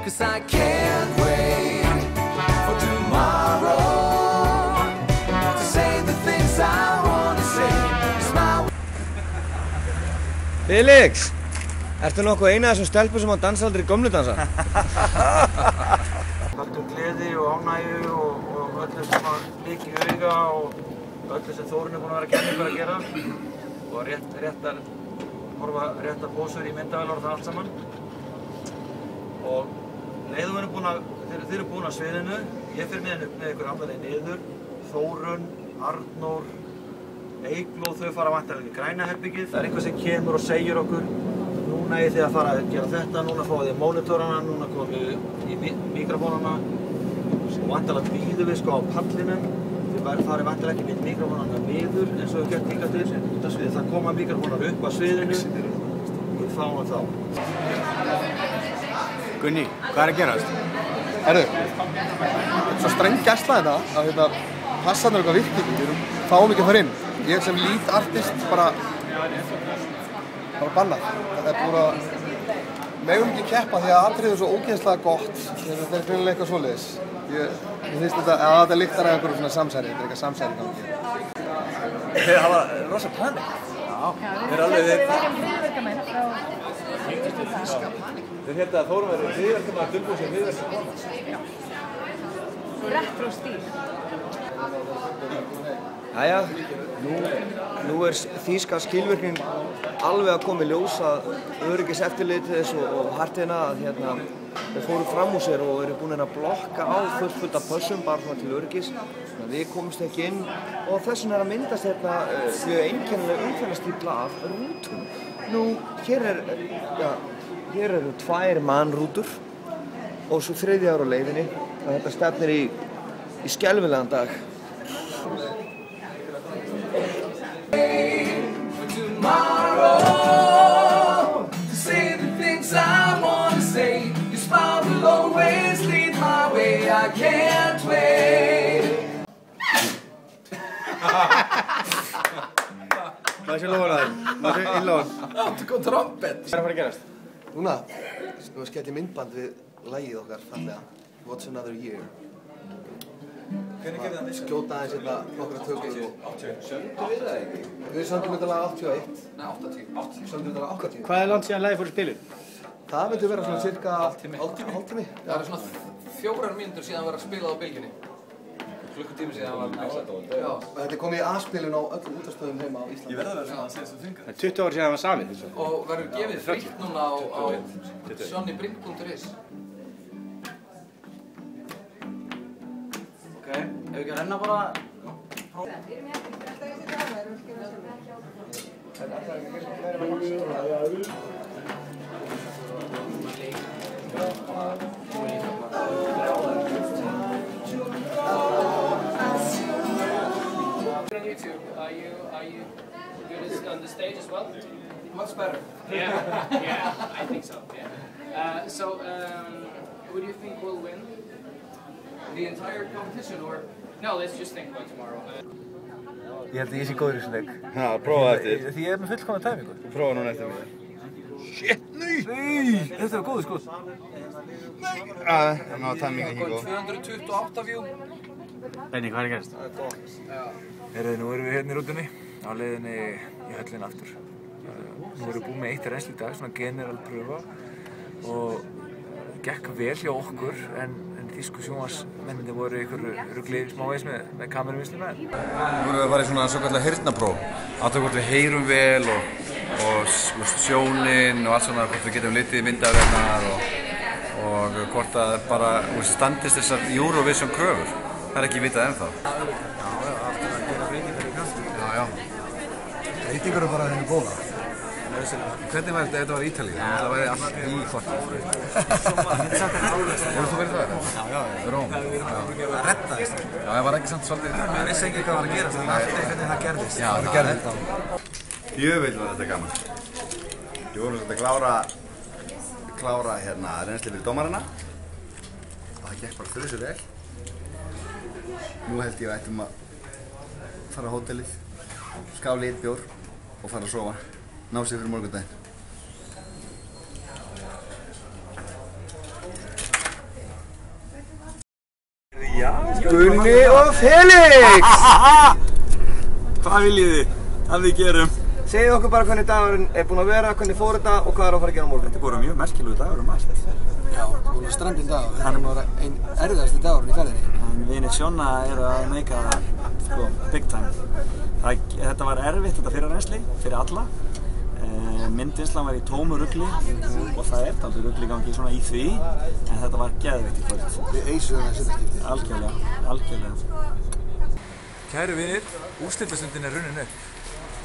'cause I can't wait for tomorrow to say the things I wanna say. Felix, ertu nokkuð eina af þessum stelpum sem á dansa aldrei gömlu dansa? Höldum gleði og ánægju og öllu sem að líka í auga og öllu sem Þórunn búinn að vera að kenna ykkur að gera og réttar pósur í myndavélar og það allt saman. Og leiðum við þeir eru búin að sviðinu, ég fyrir með ykkur allavega niður, Þórunn, Arnór, Eygló, þau fara væntanlega í græna herbergið. Það er eitthvað sem kemur og segir okkur núna eigið þið að fara að gera þetta, núna fáið þið mónitorana, núna komum við í mikrofónana og væntanlega býðum við sko á pallinum. Þið farið væntanlega ekki með mikrofónana niður eins og við gert hingað til út af sviðið. Það koma mikrofónar upp að sviðinu og við fáum þá. Gunni, hvað er að gerast? Herru, svo streng gæsla þetta að passanur eitthvað virkið. Við fáum ekki að fara inn. Ég sem lead artist bara bannað. Það er búið að megum ekki keppa því að atriðið er svo ógeðslega gott. Þetta er greinilega eitthvað svoleiðis. Ég finnst þetta lyktar af einhverju svona samsæri. Þetta er eitthvað samsæri í gangi. Þeir hafa rosa panik. Þeir eru alveg hryðjuverkamenn frá Þeir hérna að Þórunn verður hryðjuverkamenn að dulbúa sér hryðjuverkamenn. retro stíl. Jæja, nú er þýska skilvirknin alveg að koma í ljós að öryggiseftirlitið þess og hartina að þeir fóru fram úr sér og eru búin að blokka á fullt af pössum bara svona til öryggis. Við komumst ekki inn og þess vegna er að myndast mjög einkennileg umferðarstífla af rútum. Nú, hér eru 2 mannrútur og svo 3. á leiðinni og þetta stefnir í skelfilegan dag. Tomorrow to say the things I wanna say. Your smile will always lead my way. I can't wait. Hvað sé lóðan að þér? Hvað sé innlóðan? Áttu góð trompet. Hvað er að fara að gerast? Núna, við skellum myndband við lagið okkar fallega What's Another Year. Hvernig gerði það? Skjóta aðeins nokkra tökur. Söndu við það ekki? Við söndum þetta lag 81. Nei, 80. Söndum þetta lag 80. Hvað er langt síðan lagið fór í spilin? Það myndi vera svona cirka hálftími. Það eru svona 4 mínútur síðan var að spila á bylgjunni. Klukkutími síðan var mixað. Já. Þetta er komið í A-spilun á öllum útastöðum heima á Íslandi. Ég verði að vera svona að segja þessu þingar. Það er 20 ára síðan það var samið. Og verður gefið fritt núna á sonnybrink.is. Ok, ef við ekki að renna bara... Are you good on the stage as well? Much better. Yeah, I think so. Yeah. Who do you think will win? The entire competition or? No, let's just think about tomorrow. Ég held að ég sé góður í þessu leik. Já, prófa eftir. Því ég er með fullkomna tæmingu. Prófa núna eftir mig. Shit, nei! Þetta var góður sko. Ná, tæminga ekki góð. 228 view. Benni, hvað er að gerast? Það er gott. Nú erum við hérna í rútunni, á leiðinni í höllina aftur. Nú erum við búið með 1 reynslu í dag, svona generalpröfa og gekk vel hjá okkur en þýsku sjónvarpsmennirnir voru ykkur ruglið smávegis með kameruvinnslu með. Nú erum við að fara í svona svokallega heyrnarpróf. Aðtöku hvort við heyrum vel og sjónin og allt svona, hvort við getum litið myndavélarnar og hvort að bara standist þessar Eurovision kröfur. Það er ekki vitað ennþá. Já, aftur að gera breytingar í krafti. Já. Breytingar eru bara henni góða. Hvernig væri þetta ef þetta var Ítalíu? Það væri allt í fokki. Hefur þú verið það? Já. Róm? Það reddaðist. Já, það var ekki samt svolítið... Maður vissi ekki hvað var að gerast, það var alltaf hvernig það gerðist. Já, það gerðist. Jöfnvel var þetta gaman. Við vorum svolítið að klára reynsli fyrir dómarana. Og það gekk bara fyrir sig vel. Nú held ég að ættum að fara á hótelið, skála 1 bjór og fara að sofa. Ná sér fyrir morgundaginn. Gunni og Felix! Hvað viljið þið að við gerum? Segðu okkur bara hvernig dagurinn er búinn að vera, hvernig fór þetta og hvað er að fara að gera á morgun. Þetta er bara mjög merkilegu dagur margt. Já, það var strandinn dagur. Þetta er bara einn erfiðasti dagurinn í ferðinni. En vinir Sjonna eru að meika það, sko, big time. Þetta var erfitt, þetta fyrirrensli, fyrir alla. Myndvinnslan var í tómu rugli og það er dálítið rugli gangi svona í því, en þetta var geðveikt í kvöld. Við eisuðum að setja skiptið. Algjörlega. Kæru vinir, úrslitastundin er runnin upp.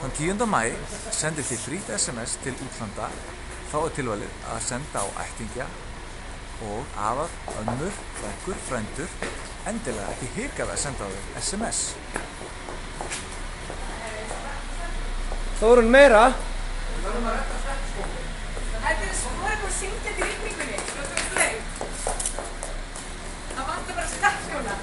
Þann 10. maí sendir þið frýtt SMS til útlanda. Þá er tilvalið að senda á ættingja og afar, ömmur, frængur, frændur. Endilega ekki hika við að senda á þau SMS. Þórunn meira? Þetta er svo að syngja til rigningunni, svo sleið. Það vantar bara sterkjóna.